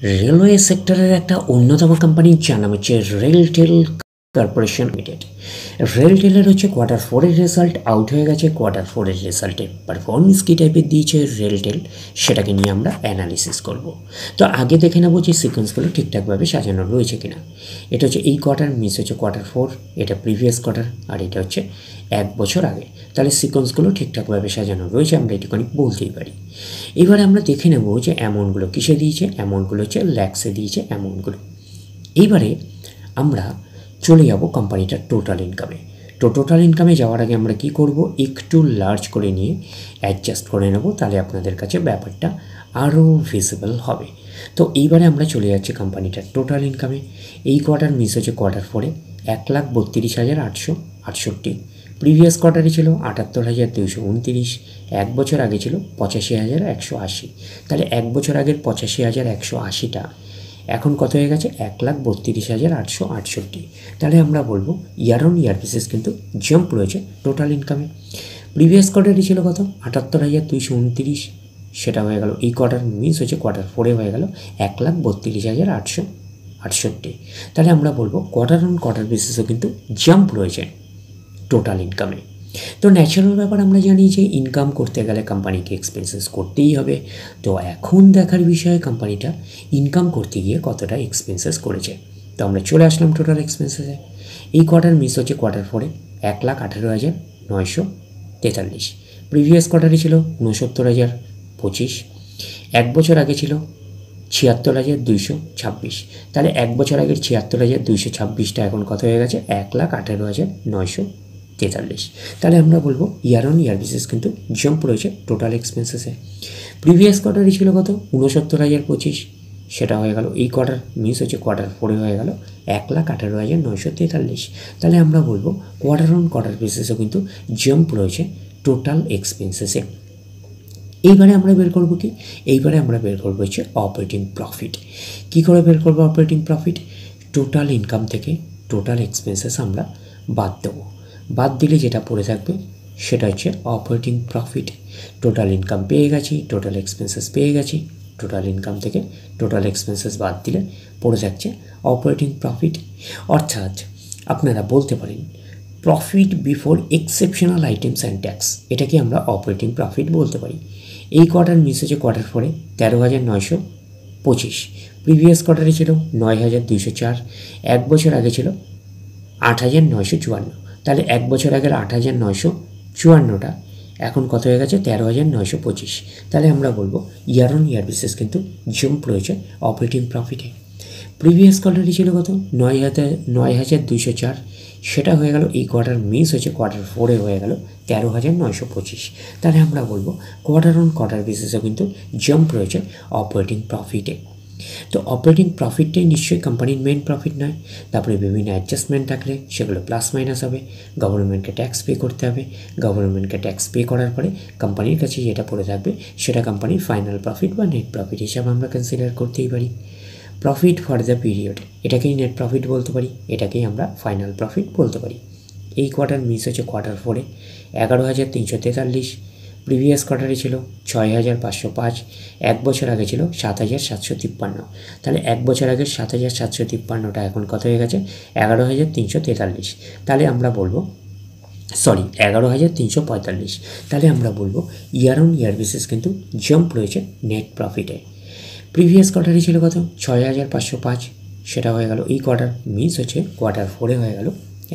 Railway সেক্টরের একটা অন্যতম কোম্পানি যার নাম হচ্ছে রেলটেল কর্পোরেশন লিমিটেড। রেলটেলের হচ্ছে Q4 রেজাল্ট আউট হয়ে গেছে। Q4 রেজাল্টের পারফরমেন্স কী টাইপের দিয়েছে রেলটেল, সেটাকে নিয়ে আমরা অ্যানালিসিস করব। তো আগে দেখে নেবো যে সিকোয়েন্সগুলো ঠিকঠাকভাবে সাজানো রয়েছে কিনা। এটা হচ্ছে এই কোয়ার্টার, মিস হচ্ছে Q4, এটা প্রিভিয়াস কোয়ার্টার, আর এটা হচ্ছে 1 বছর আগে। তাহলে সিকোয়েন্সগুলো ঠিকঠাকভাবে সাজানো রয়েছে, আমরা এটুখানি বলতেই পারি। এবারে আমরা দেখে নেব যে অ্যামাউন্টগুলো কিসে দিয়েছে। অ্যামাউন্টগুলো হচ্ছে ল্যাক্সে দিয়েছে অ্যামাউন্টগুলো। এইবারে আমরা চলে যাব কোম্পানিটার টোটাল ইনকামে। তো টোটাল ইনকামে যাওয়ার আগে আমরা কি করব, একটু লার্জ করে নিয়ে অ্যাডজাস্ট করে নেব, তাহলে আপনাদের কাছে ব্যাপারটা আরও ভিজিবল হবে। তো এইবারে আমরা চলে যাচ্ছি কোম্পানিটার টোটাল ইনকামে। এই কোয়ার্টার মিস হচ্ছে Q4 1,32,868। প্রিভিয়াস কোয়ার্টারে ছিল 78,229। 1 বছর আগে ছিল 85,180। তাহলে 1 বছর আগের 85,180টা এখন কত হয়ে গেছে, 1,32,868। তাহলে আমরা বলবো ইয়ার অন ইয়ার বেসিস কিন্তু জাম্প রয়েছে টোটাল ইনকামে। প্রিভিয়াস কোয়ার্টারে ছিল কত, 78,229, সেটা হয়ে গেল এই কোয়ার্টার মিস হচ্ছে Q4 হয়ে গেল 1,32,868। তাহলে আমরা বলবো কোয়ার্টার অন কোয়ার্টার বেসিসও কিন্তু জাম্প রয়েছে টোটাল ইনকামে। তো ন্যাচারাল ব্যাপার, আমরা জানি যে ইনকাম করতে গেলে কোম্পানিকে এক্সপেন্সেস করতেই হবে। তো এখন দেখার বিষয় কোম্পানিটা ইনকাম করতে গিয়ে কতটা এক্সপেন্সেস করেছে। তো আমরা চলে আসলাম টোটাল এক্সপেন্সেসে। এই কোয়ার্টার মিস হচ্ছে Q4 1,18,943। প্রিভিয়াস কোয়ার্টারে ছিল 69,025। 1 বছর আগে ছিল 76,226। তাহলে 1 বছর আগের 76,226টা এখন কত হয়ে গেছে, 1,18,943। তাহলে আমরা বলবো ইয়ার অন ইয়ার বেসিস কিন্তু জাম্প রয়েছে টোটাল এক্সপেন্সেসে। প্রিভিয়াস কোয়ার্টারে ছিল কত, 69,025, সেটা হয়ে গেল এই কোয়ার্টার মিস হচ্ছে Q4 হয়ে গেল 1,18,943। তাহলে আমরা বলবো কোয়ার্টার অন কোয়ার্টার বেসিসও কিন্তু জাম্প রয়েছে টোটাল এক্সপেন্সেসে। এইবারে আমরা বের করবো কি, এইবারে আমরা বের করবো হচ্ছে অপারেটিং প্রফিট। কী করে বের করবো অপারেটিং প্রফিট, টোটাল ইনকাম থেকে টোটাল এক্সপেন্সেস আমরা বাদ দেবো। বাদ দিলে যেটা পড়ে থাকবে সেটা হচ্ছে অপারেটিং প্রফিট। টোটাল ইনকাম পেয়ে গেছি, টোটাল এক্সপেন্সেস পেয়ে গেছি, টোটাল ইনকাম থেকে টোটাল এক্সপেন্সেস বাদ দিলে পড়ে থাকছে অপারেটিং প্রফিট। অর্থাৎ আপনারা বলতে পারেন profit before exceptional items and tax, এটাকে আমরা অপারেটিং প্রফিট বলতে পারি। এই কোয়ার্টার মিস হচ্ছে Q4 13,925। প্রিভিয়াস কোয়ার্টারে ছিল 9,204। 1 বছর আগে ছিল 8,954। তাহলে 1 বছর আগের 8,954টা এখন কত হয়ে গেছে, 13,925। তাহলে আমরা বলবো ইয়ার অন ইয়ার বেসিস কিন্তু জাম্প রয়েছে অপারেটিং প্রফিটে। প্রিভিয়াস কোয়ার্টারে ছিল কত, 9,204, সেটা হয়ে গেল এই কোয়ার্টার মিস হচ্ছে Q4 হয়ে গেল 13,925। তাহলে আমরা বলবো কোয়ার্টার অন কোয়ার্টার বেসিসও কিন্তু জাম্প রয়েছে অপারেটিং প্রফিটে। তো অপারেটিং প্রফিটটাই নিশ্চয়ই কোম্পানির মেন প্রফিট নয়। তারপরে বিভিন্ন অ্যাডজাস্টমেন্ট থাকলে সেগুলো প্লাস মাইনাস হবে, গভর্নমেন্টকে ট্যাক্স পে করতে হবে। গভর্নমেন্টকে ট্যাক্স পে করার পরে কোম্পানির কাছে যেটা পড়ে থাকবে সেটা কোম্পানির ফাইনাল প্রফিট বা নেট প্রফিট হিসাবে আমরা কনসিডার করতেই পারি। প্রফিট ফর দ্য পিরিয়ড, এটাকেই নেট প্রফিট বলতে পারি, এটাকেই আমরা ফাইনাল প্রফিট বলতে পারি। এই কোয়ার্টার মিস হচ্ছে Q4 11,343। প্রিভিয়াস কোয়ার্টারে ছিল 6,505। 1 বছর আগে ছিল 7,753। তাহলে 1 বছর আগের 7,753টা এখন কত হয়ে গেছে, 11,343। তাহলে আমরা বলবো 11,345। তাহলে আমরা বলবো ইয়ার অন ইয়ার বেসিস কিন্তু জাম্প রয়েছে নেট প্রফিটে। প্রিভিয়াস কোয়ার্টারে ছিল কত, 6,505, সেটা হয়ে গেল এই কোয়ার্টার মিস হচ্ছে Q4 হয়ে গেল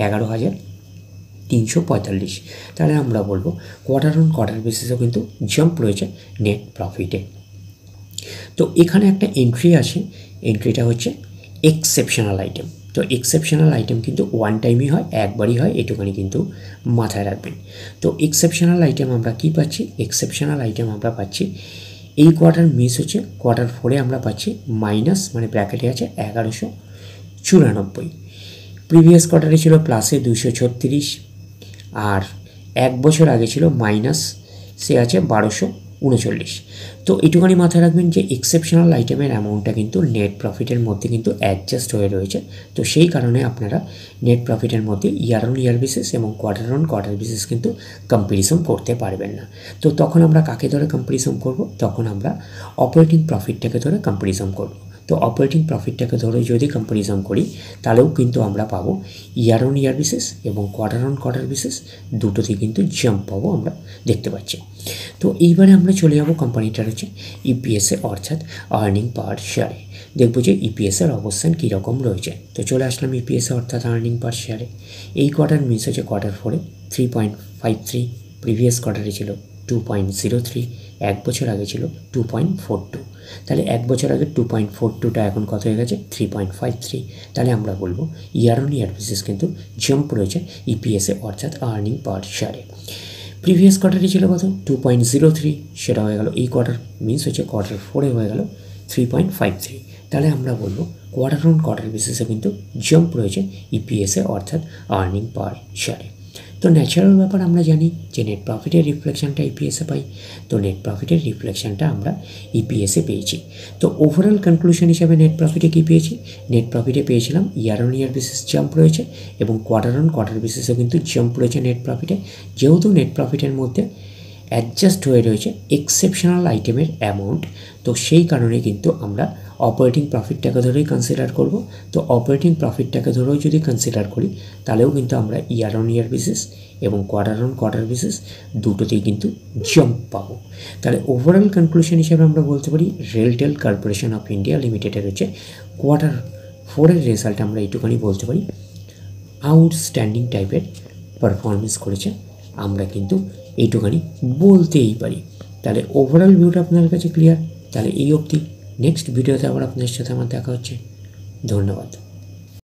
11,345। তাহলে আমরা বলবো কোয়ার্টার অন কোয়ার্টার বেসিসও কিন্তু জাম্প রয়েছে নেট প্রফিটে। তো এখানে একটা এন্ট্রি আছে, এন্ট্রিটা হচ্ছে এক্সেপশনাল আইটেম। তো এক্সেপশনাল আইটেম কিন্তু ওয়ান টাইমই হয়, একবারই হয়, এটুখানি কিন্তু মাথায় রাখবেন। তো এক্সেপশনাল আইটেম আমরা কি পাচ্ছি, এক্সেপশনাল আইটেম আমরা পাচ্ছি এই কোয়ার্টার মিস হচ্ছে Q4 আমরা পাচ্ছি মাইনাস, মানে ব্র্যাকেটে আছে 1,194। প্রিভিয়াস কোয়ার্টারে ছিল প্লাসে 236, আর 1 বছর আগে ছিল মাইনাস, সে আছে 39। তো এইটুখানি মাথায় রাখবেন যে এক্সেপশনাল আইটেমের অ্যামাউন্টটা কিন্তু নেট প্রফিটের মধ্যে কিন্তু অ্যাডজাস্ট হয়ে রয়েছে। তো সেই কারণে আপনারা নেট প্রফিটের মধ্যে ইয়ার অন ইয়ার বেসিস এবং কোয়ার্টার অন কোয়ার্টার বেসিস কিন্তু কম্পারিজন করতে পারবেন না। তো তখন আমরা কাকে ধরে কম্পারিজন করব? তখন আমরা অপারেটিং প্রফিটটাকে ধরে কম্পারিজন করব। তো অপারেটিং প্রফিটটাকে ধরে যদি কম্পারিজন করি তাহলেও কিন্তু আমরা পাবো ইয়ার অন ইয়ার বেসিস এবং কোয়ার্টার অন কোয়ার্টার বেসিস দুটোতেই কিন্তু জাম্প পাবো আমরা দেখতে পাচ্ছি। তো এইবারে আমরা চলে যাব কোম্পানিটার হচ্ছে ইপিএসে অর্থাৎ আর্নিং পার শেয়ারে। দেখবো যে ইপিএসের অবস্থান কীরকম রয়েছে। তো চলে আসলাম ইপিএসে অর্থাৎ আর্নিং পার শেয়ারে। এই কোয়ার্টার মিস হচ্ছে কোয়ার্টার 4-এ 3.53, প্রিভিয়াস কোয়ার্টারে ছিল 2.03, এক বছর আগে ছিল 2.42। তাহলে এক বছর আগে 2.42টা এখন কত হয়ে গেছে? 3.53। তাহলে আমরা বলবো ইয়ার অন ইয়ার বেসিস কিন্তু জাম্প রয়েছে ইপিএসে অর্থাৎ আর্নিং পার শেয়ারে। প্রিভিয়াস কোয়ার্টারে ছিল কত? 2.03, সেটা হয়ে গেল এই কোয়ার্টার মিন্স হচ্ছে কোয়ার্টার 4-এ হয়ে গেল 3.53। তাহলে আমরা বলবো কোয়ার্টার অন কোয়ার্টার বেসিসে কিন্তু জাম্প রয়েছে ইপিএসে অর্থাৎ আর্নিং পার শেয়ারে। তো ন্যাচারাল ব্যাপার আমরা জানি যে নেট প্রফিটের রিফ্লেকশনটা ইপিএসে পাই। তো নেট প্রফিটের রিফ্লেকশনটা আমরা ইপিএসে পেয়েছি। তো ওভারঅল কনক্লুশন হিসাবে নেট প্রফিটে কী পেয়েছি? নেট প্রফিটে পেয়েছিলাম year on year basis jump রয়েছে এবং কোয়ার্টার অন কোয়ার্টার বেসিসেও কিন্তু জাম্প রয়েছে নেট প্রফিটে। যেহেতু নেট প্রফিটের মধ্যে অ্যাডজাস্ট হয়ে রয়েছে এক্সেপশনাল আইটেমের অ্যামাউন্ট, তো সেই কারণে কিন্তু আমরা অপারেটিং প্রফিটটাকে ধরেই কনসিডার করব। তো অপারেটিং প্রফিটটাকে ধরেও যদি কনসিডার করি তাহলেও কিন্তু আমরা ইয়ার অন ইয়ার বেসিস এবং কোয়ার্টার অন কোয়ার্টার বেসিস দুটোতেই কিন্তু জাম্প পাবো। তাহলে ওভারঅল কনক্লুশন হিসেবে আমরা বলতে পারি রেলটেল কর্পোরেশন অফ ইন্ডিয়া লিমিটেডের হচ্ছে কোয়ার্টার 4-এর রেজাল্ট আমরা এইটুখানি বলতে পারি আউটস্ট্যান্ডিং টাইপের পারফরমেন্স করেছে, আমরা কিন্তু এইটুখানি বলতেই পারি। তাহলে ওভারঅল ভিউটা আপনার কাছে ক্লিয়ার। তাহলে এই অবধি, নেক্সট ভিডিওতে আবার আপনার সাথে আমার দেখা হচ্ছে। ধন্যবাদ।